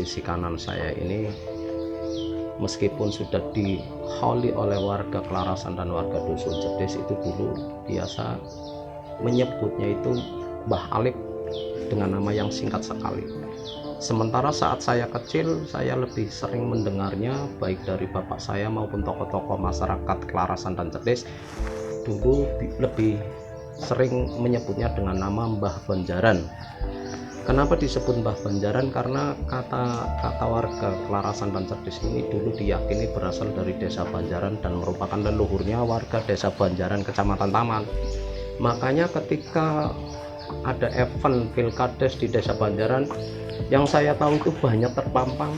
sisi kanan saya ini, meskipun sudah diholi oleh warga Kelarasan dan warga Dusun Jedes, itu dulu biasa menyebutnya itu Mbah Alif dengan nama yang singkat sekali. Sementara saat saya kecil, saya lebih sering mendengarnya baik dari bapak saya maupun tokoh-tokoh masyarakat Kelarasan dan Jedes dulu lebih sering menyebutnya dengan nama Mbah Banjaran. Kenapa disebut Mbah Banjaran? Karena kata warga Kelarasan dan Jedes ini dulu diyakini berasal dari desa Banjaran dan merupakan leluhurnya warga desa Banjaran, Kecamatan Taman. Makanya ketika ada event Pilkades di desa Banjaran, yang saya tahu itu banyak terpampang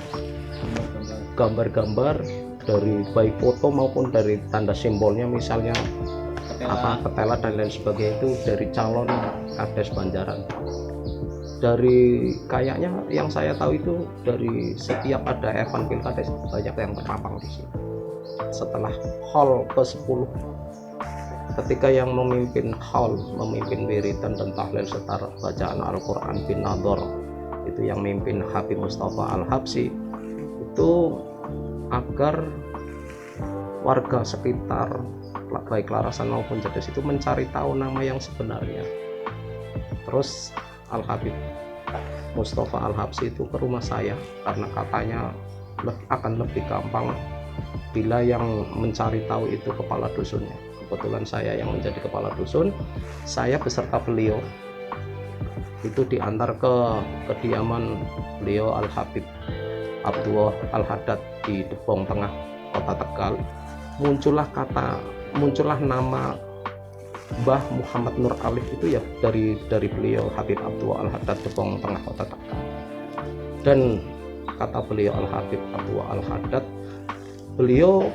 gambar-gambar dari baik foto maupun dari tanda simbolnya, misalnya ketela dan lain sebagainya, itu dari calon Kades Banjaran. Dari kayaknya yang saya tahu itu dari setiap ada event Pilkades banyak yang terpampang di sini. Setelah hall ke-10, ketika yang memimpin hall, memimpin wiridan dan tahlil serta bacaan Al-Quran bin Nador, itu yang memimpin Habib Mustafa Al-Habsyi, itu agar warga sekitar baik Kelarasan maupun Jedes itu mencari tahu nama yang sebenarnya. Terus Al-Habib Mustafa Al-Habsyi itu ke rumah saya karena katanya akan lebih gampang bila yang mencari tahu itu kepala dusunnya. Kebetulan saya yang menjadi kepala dusun, saya beserta beliau itu diantar ke kediaman beliau Al-Habib Abdullah Al-Haddad di Depong Tengah, Kota Tegal. Muncullah nama Mbah Muhammad Nur Alif itu ya dari beliau Habib Abdullah Al-Haddad Depong Tengah, Kota Tegal. Dan kata beliau Al-Habib Abdullah Al-Haddad, beliau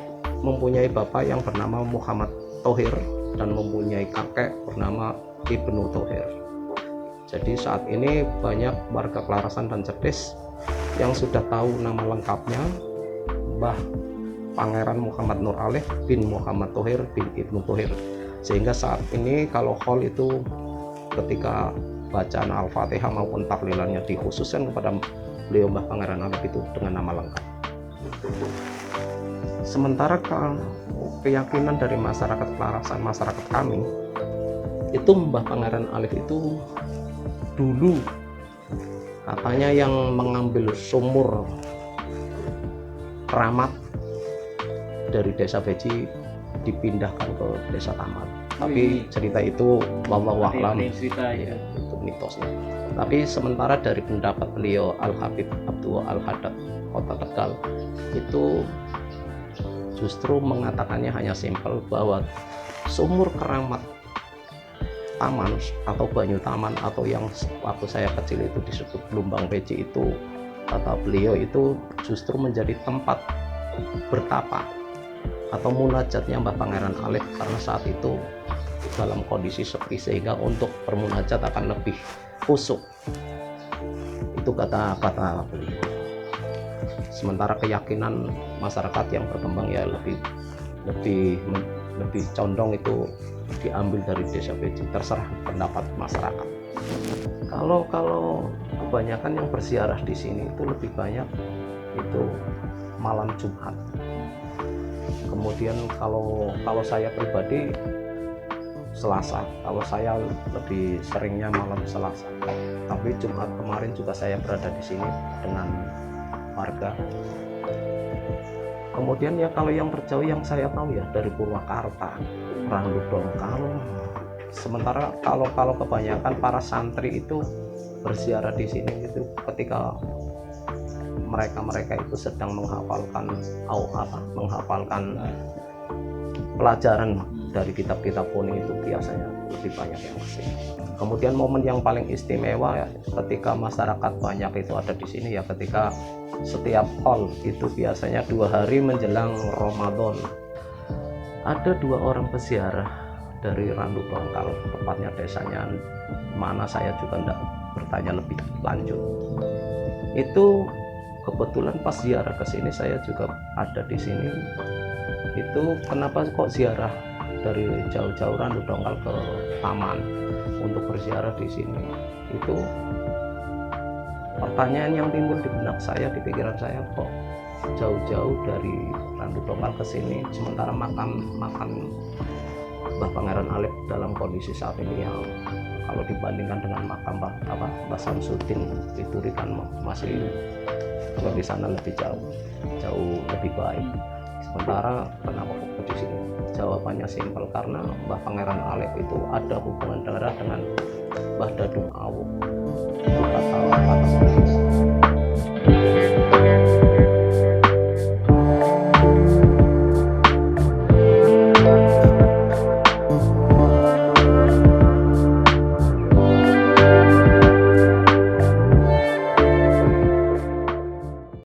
mempunyai bapak yang bernama Muhammad Thohir dan mempunyai kakek bernama Ibnu Thohir. Jadi saat ini banyak warga Kelarasan dan Jedes yang sudah tahu nama lengkapnya Mbah Pangeran Muhammad Nur Alif bin Muhammad Thohir bin Ibnu Thohir. Sehingga saat ini kalau hall itu ketika bacaan Al-Fatihah maupun tahlilannya dikhususkan kepada beliau Mbah Pangeran Alif itu dengan nama lengkap. Sementara keyakinan dari masyarakat Kelarasan, masyarakat kami, itu Mbah Pangeran Alif itu dulu katanya yang mengambil sumur keramat dari desa Beji dipindahkan ke desa Taman. Tapi cerita itu wallahu a'lam, ya, itu mitosnya. Tapi sementara dari pendapat beliau Al-Habib Abdullah Al-Haddad Kota Tegal itu justru mengatakannya hanya simpel bahwa sumur keramat Taman atau Banyu Taman atau yang waktu saya kecil itu disebut Gelombang Peci itu, kata beliau itu justru menjadi tempat bertapa atau munajatnya Mbah Pangeran Alif karena saat itu dalam kondisi sepi sehingga untuk bermunajat akan lebih khusyuk. Itu kata beliau. Sementara keyakinan masyarakat yang berkembang ya lebih condong itu diambil dari desa Beji, terserah pendapat masyarakat. Kalau kebanyakan yang berziarah di sini itu lebih banyak itu malam Jumat. Kemudian kalau saya pribadi Selasa, kalau saya lebih seringnya malam Selasa. Tapi Jumat kemarin juga saya berada di sini dengan warga. Kemudian ya kalau yang terjauh yang saya tahu ya dari Purwakarta, Randu Dongkal. Sementara kalau kebanyakan para santri itu berziarah di sini itu ketika mereka itu sedang menghafalkan pelajaran dari kitab-kitab kuning itu biasanya lebih banyak yang kesini. Kemudian momen yang paling istimewa ya, ketika masyarakat banyak itu ada di sini ya ketika setiap hall itu biasanya 2 hari menjelang Ramadan ada 2 orang peziarah dari Randu Dongkal, tepatnya desanya mana saya juga tidak bertanya lebih lanjut. Itu kebetulan pas ziarah ke sini saya juga ada di sini. Itu kenapa kok ziarah dari jauh-jauh Randu Dongkal ke Taman untuk berziarah di sini? Itu pertanyaan yang timbul di benak saya, di pikiran saya, kok jauh-jauh dari Randu Tongkal ke sini, sementara makam Mbah Pangeran Alif dalam kondisi saat ini yang kalau dibandingkan dengan makam Mbah Samsudin itu kan masih di sana lebih jauh lebih baik. Sementara kenapa kok di sini? Jawabannya simpel, karena Mbah Pangeran Alif itu ada hubungan darah dengan Mbah Dadung Awu. Kata